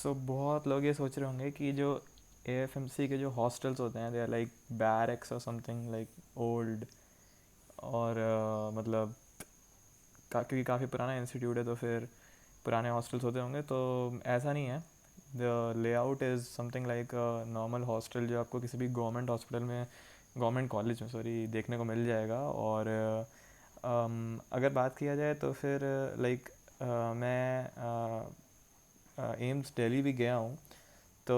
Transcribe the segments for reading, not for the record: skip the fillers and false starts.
सो बहुत लोग ये सोच रहे होंगे कि जो एएफएमसी के जो हॉस्टल्स होते हैं दे आर लाइक बैरक्स और समथिंग लाइक ओल्ड और मतलब क्योंकि काफ़ी पुराना इंस्टीट्यूट है तो फिर पुराने हॉस्टल्स होते होंगे, तो ऐसा नहीं है। The layout is something like normal hostel जो आपको किसी भी गवर्नमेंट हॉस्पिटल में, गवर्नमेंट कॉलेज में सॉरी, देखने को मिल जाएगा। और अगर बात किया जाए तो फिर लाइक मैं एम्स दिल्ली भी गया हूँ। तो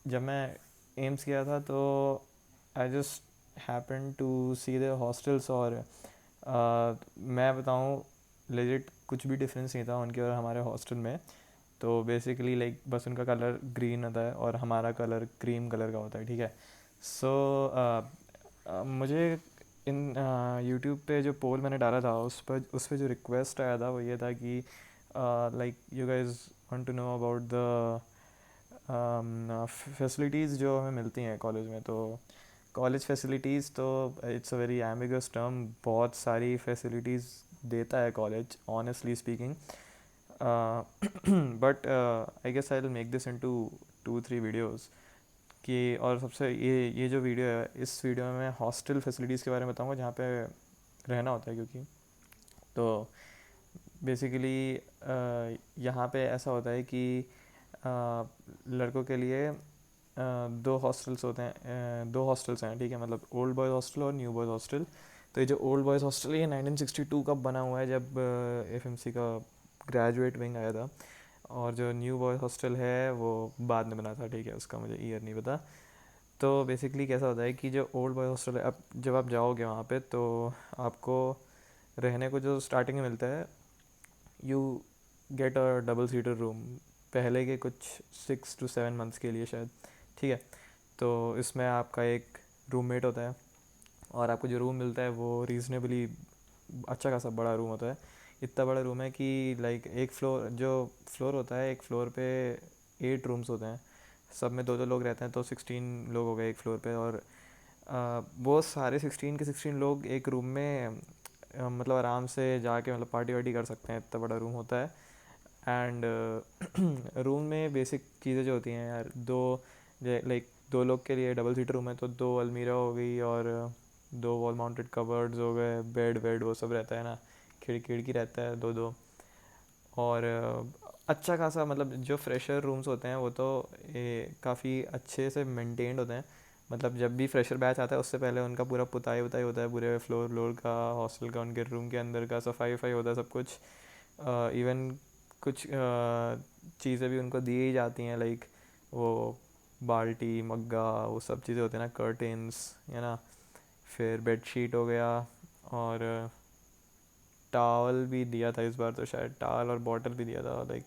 जब मैं एम्स गया था तो I just happen to see the hostels. और मैं बताऊँ, लेजिट कुछ भी डिफरेंस नहीं था उनके और हमारे हॉस्टल में। तो बेसिकली लाइक बस उनका कलर ग्रीन होता है और हमारा कलर क्रीम कलर का होता है, ठीक है। सो मुझे इन यूट्यूब पे जो पोल मैंने डाला था उस पर जो रिक्वेस्ट आया था वो ये था कि like you guys want to know about the facilities जो हमें मिलती हैं कॉलेज में। तो कॉलेज फैसिलिटीज़ तो it's a very ambiguous term, बहुत सारी फैसिलिटीज़ देता है college honestly speaking. But I guess I will make this into 2-3 videos कि, और सबसे ये जो वीडियो है इस वीडियो में मैं हॉस्टल फैसिलिटीज़ के बारे में बताऊंगा जहाँ पे रहना होता है। क्योंकि तो बेसिकली यहाँ पे ऐसा होता है कि लड़कों के लिए दो हॉस्टल्स होते हैं, दो हॉस्टल्स हैं, ठीक है। मतलब ओल्ड बॉयज़ हॉस्टल और न्यू बॉयज़ हॉस्टल। तो ये जो ओल्ड बॉयज़ हॉस्टल है ये 1962 का बना हुआ है जब एफएमसी का ग्रेजुएट विंग आया था। और जो न्यू बॉयज़ हॉस्टल है वो बाद में बना था, ठीक है, उसका मुझे ईयर नहीं पता। तो बेसिकली कैसा होता है कि जो ओल्ड बॉयज़ हॉस्टल है, अब जब आप जाओगे वहाँ पे तो आपको रहने को जो स्टार्टिंग में मिलता है, you get a double seater room पहले के कुछ 6 to 7 मंथ्स के लिए शायद, ठीक है। तो इसमें आपका एक रूममेट होता है और आपको जो रूम मिलता है वो रीज़नेबली अच्छा खासा बड़ा रूम होता है। इतना बड़ा रूम है कि लाइक एक फ्लोर, जो फ्लोर होता है, एक फ्लोर पे 8 रूम्स होते हैं, सब में दो दो लोग रहते हैं, तो 16 लोग हो गए एक फ्लोर पे। और वो सारे 16 के 16 लोग एक रूम में मतलब आराम से जाके मतलब पार्टी वार्टी कर सकते हैं, इतना बड़ा रूम होता है। एंड रूम में बेसिक चीज़ें जो होती हैं यार, दो लाइक दो लोग के लिए डबल सीटर रूम है तो दो अलमीरा हो गई और दो वॉल माउंटेड कवर्ड्स हो गए, बेड वेड वो सब रहता है ना, खिड़की रहता है दो दो। और अच्छा खासा मतलब जो फ्रेशर रूम्स होते हैं वो तो काफ़ी अच्छे से मेंटेन्ड होते हैं। मतलब जब भी फ्रेशर बैच आता है उससे पहले उनका पूरा पुताई उताई होता है, पूरे फ्लोर व्लोर का, हॉस्टल का, उनके रूम के अंदर का सफाई वफाई होता है सब कुछ। इवन कुछ चीज़ें भी उनको दी ही जाती हैं, लाइक वो बाल्टी मग्गा वो सब चीज़ें होती हैं ना, कर्टेंस है ना, फिर बेडशीट हो गया। और टावल भी दिया था इस बार, तो शायद टावल और बॉटल भी दिया था, लाइक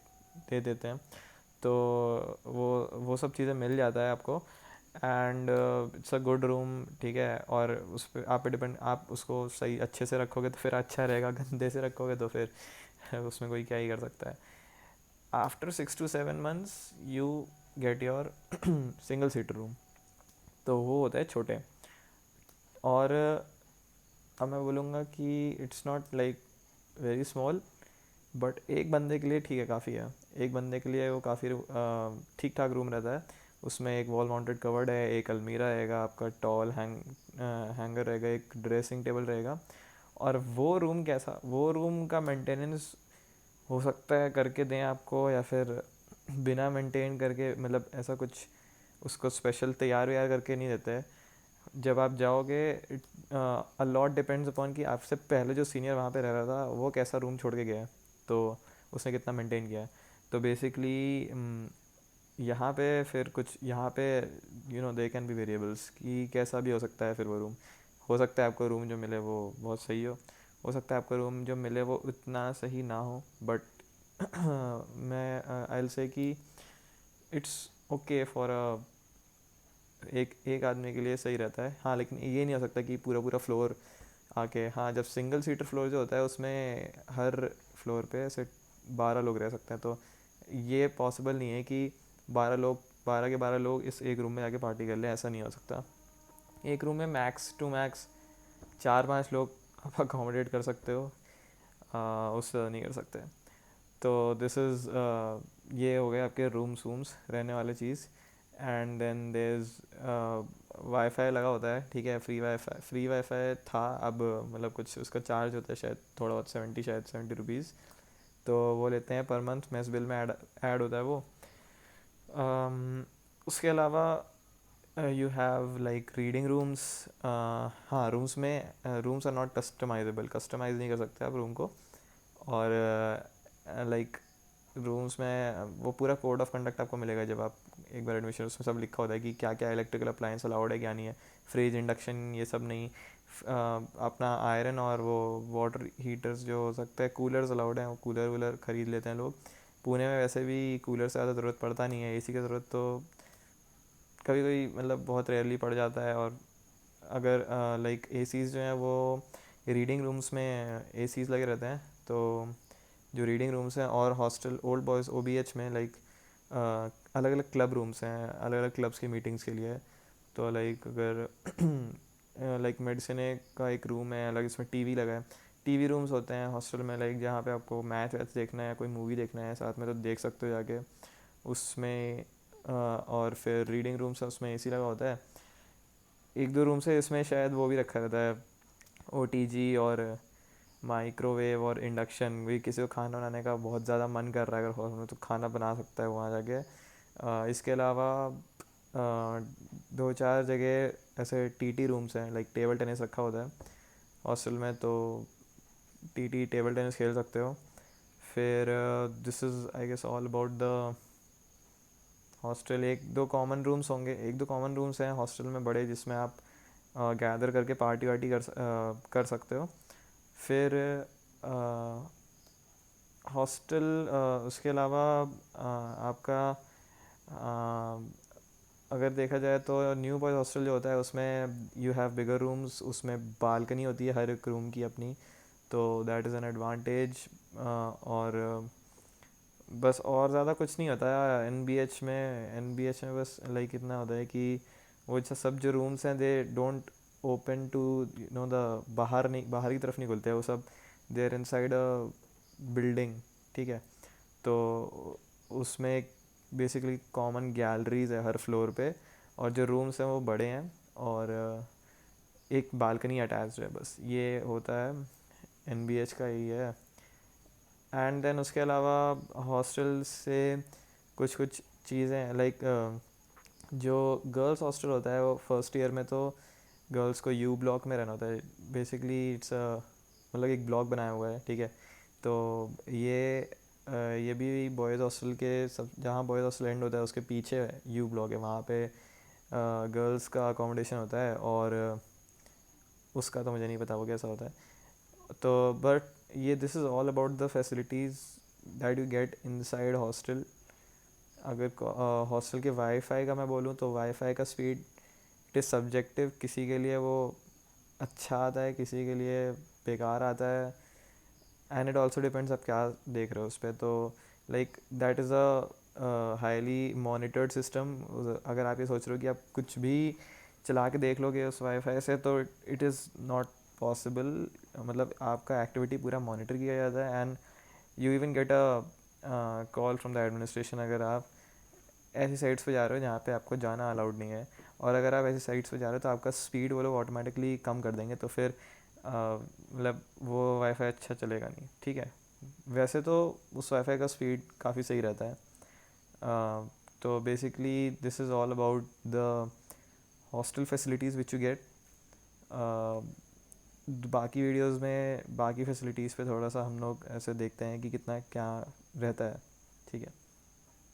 दे देते हैं। तो वो सब चीज़ें मिल जाता है आपको। And it's a good room, ठीक है। और उस पर आप पे डिपेंड, आप उसको सही अच्छे से रखोगे तो फिर अच्छा रहेगा, गंदे से रखोगे तो फिर उसमें कोई क्या ही कर सकता है। After 6 to 7 months you get your single seater room, तो वो होता है छोटे। और अब मैं बोलूँगा कि it's not like very small, but एक बंदे के लिए ठीक है, काफ़ी है। एक बंदे के लिए वो काफ़ी ठीक ठाक रूम रहता है। उसमें एक वॉल माउंटेड कवर्ड है, एक अलमीरा रहेगा, आपका टॉल हैंगर रहेगा, एक ड्रेसिंग टेबल रहेगा। और वो रूम कैसा, वो रूम का मेंटेनेंस हो सकता है करके दें आपको, या फिर बिना मेंटेन करके, मतलब ऐसा कुछ उसको स्पेशल तैयार व्यार करके नहीं देते। जब आप जाओगे अ लॉट डिपेंड्स अपॉन कि आपसे पहले जो सीनियर वहाँ पे रह रहा था वो कैसा रूम छोड़ के गया है, तो उसने कितना मेंटेन किया है। तो बेसिकली यहाँ पे फिर कुछ यहाँ पे दे कैन बी वेरिएबल्स कि कैसा भी हो सकता है। फिर वो रूम हो सकता है आपको रूम जो मिले वो बहुत सही हो सकता है आपको रूम जो मिले वो उतना सही ना हो, बट मैं आई विल से कि इट्स ओके फॉर एक एक आदमी के लिए सही रहता है। हाँ, लेकिन ये नहीं हो सकता कि पूरा पूरा फ्लोर आके, हाँ, जब सिंगल सीटर फ्लोर जो होता है उसमें हर फ्लोर पे ऐसे 12 लोग रह सकते हैं। तो ये पॉसिबल नहीं है कि 12 लोग, 12 के 12 लोग इस एक रूम में जाके पार्टी कर लें, ऐसा नहीं हो सकता। एक रूम में मैक्स टू मैक्स 4-5 लोग आप अकोमोडेट कर सकते हो, उससे नहीं कर सकते। तो दिस इज़ ये हो गया आपके रूम्स रहने वाले चीज़। And then there is WiFi लगा होता है, ठीक है, फ्री वाईफाई था, अब मतलब कुछ उसका चार्ज होता है शायद थोड़ा बहुत, 70 रुपीज़, तो वो लेते हैं पर मंथ, मेस बिल में ऐड होता है वो। उसके अलावा you have like reading rooms. हाँ, rooms are not customisable, customise नहीं कर सकते आप रूम को। और लाइक रूम्स में वो पूरा कोड ऑफ कंडक्ट आपको मिलेगा जब आप एक बार एडमिशन, उसमें सब लिखा होता है कि क्या क्या इलेक्ट्रिकल अप्लायंस अलाउड है, क्या नहीं है, फ्रिज, इंडक्शन, ये सब नहीं। अपना आयरन और वो वाटर हीटर्स जो हो सकता है, कूलर्स अलाउड हैं, वो कूलर वूलर ख़रीद लेते हैं लोग। पुणे में वैसे भी कूलर से ज़्यादा ज़रूरत पड़ता नहीं है, एसी की ज़रूरत तो कभी कभी मतलब बहुत रेयरली पड़ जाता है। और अगर लाइक एसीज़ जो हैं वो रीडिंग रूम्स में एसीज़ लगे रहते हैं, तो जो रीडिंग रूम्स हैं, और हॉस्टल ओल्ड बॉयज़ ओबीएच में लाइक अलग अलग क्लब रूम्स हैं, अलग अलग क्लब्स की मीटिंग्स के लिए। तो लाइक अगर लाइक मेडिसिन का एक रूम है अलग, इसमें टीवी लगा है। टीवी रूम्स होते हैं हॉस्टल में, लाइक जहाँ पे आपको मैच वैच देखना है, कोई मूवी देखना है साथ में, तो देख सकते हो जाके उसमें। और फिर रीडिंग रूम्स है, उसमें एसी लगा होता है। एक दो रूम से इसमें शायद वो भी रखा रहता है, ओटीजी और माइक्रोवेव और इंडक्शन भी, किसी को खाना बनाने का बहुत ज़्यादा मन कर रहा है अगर हॉल में, तो खाना बना सकता है वहाँ जाके। इसके अलावा दो चार जगह ऐसे टीटी रूम्स हैं, लाइक टेबल टेनिस रखा होता है हॉस्टल में, तो टीटी टेबल टेनिस खेल सकते हो। फिर this is I guess all about the hostel. एक दो कॉमन रूम्स हैं हॉस्टल में बड़े, जिसमें आप गैदर करके पार्टी वार्टी कर सकते हो। फिर हॉस्टल उसके अलावा आपका अगर देखा जाए तो न्यू बॉयज़ हॉस्टल जो होता है उसमें यू हैव बिगर रूम्स, उसमें बालकनी होती है हर एक रूम की अपनी, तो दैट इज़ एन एडवांटेज। और बस और ज़्यादा कुछ नहीं होता है एन बी एच में बस लाइक इतना होता है कि वो सब जो रूम्स हैं they don't open to the बाहर की तरफ नहीं खुलते हैं वो सब, they are inside a building, ठीक है। तो उसमें बेसिकली कॉमन गैलरीज है हर फ्लोर पे, और जो रूम्स हैं वो बड़े हैं, और एक बालकनी अटैच्ड है, बस ये होता है एन का ही है। एंड देन उसके अलावा हॉस्टल से कुछ कुछ चीज़ें लाइक जो गर्ल्स हॉस्टल होता है वो फर्स्ट ईयर में तो गर्ल्स को यू ब्लॉक में रहना होता है। बेसिकली इट्स मतलब एक ब्लॉक बनाया हुआ है, ठीक है। तो ये भी बॉयज़ हॉस्टल के सब, जहाँ बॉयज़ हॉस्टल एंड होता है उसके पीछे यू ब्लॉक है, वहाँ पे गर्ल्स का अकोमोडेशन होता है, और उसका तो मुझे नहीं पता वो कैसा होता है। तो बट ये this is all about the facilities that you get inside hostel. अगर हॉस्टल के वाईफाई का मैं बोलूँ तो वाईफाई का स्पीड इट इज़ सब्जेक्टिव, किसी के लिए वो अच्छा आता है, किसी के लिए बेकार आता है, एंड इट ऑल्सो डिपेंड्स आप क्या देख रहे हो उस पर। तो like that is a highly monitored system. अगर आप ये सोच रहे हो कि आप कुछ भी चला के देख लोगे उस वाईफाई से, तो इट इज़ नॉट पॉसिबल। मतलब आपका एक्टिविटी पूरा मॉनिटर किया जाता है, and you even get a call from the administration अगर आप ऐसी साइट्स पे जा रहे हो जहाँ पे आपको जाना अलाउड नहीं है। और अगर आप ऐसी साइट्स पे जा रहे हो तो आपका स्पीड वो लोग ऑटोमेटिकली कम कर देंगे, तो फिर मतलब वो वाईफाई अच्छा चलेगा नहीं, ठीक है। वैसे तो उस वाईफाई का स्पीड काफ़ी सही रहता है। तो basically this is all about the hostel facilities which you get. बाकी वीडियोस में बाकी फैसिलिटीज़ पे थोड़ा सा हम लोग ऐसे देखते हैं कि कितना क्या रहता है, ठीक है।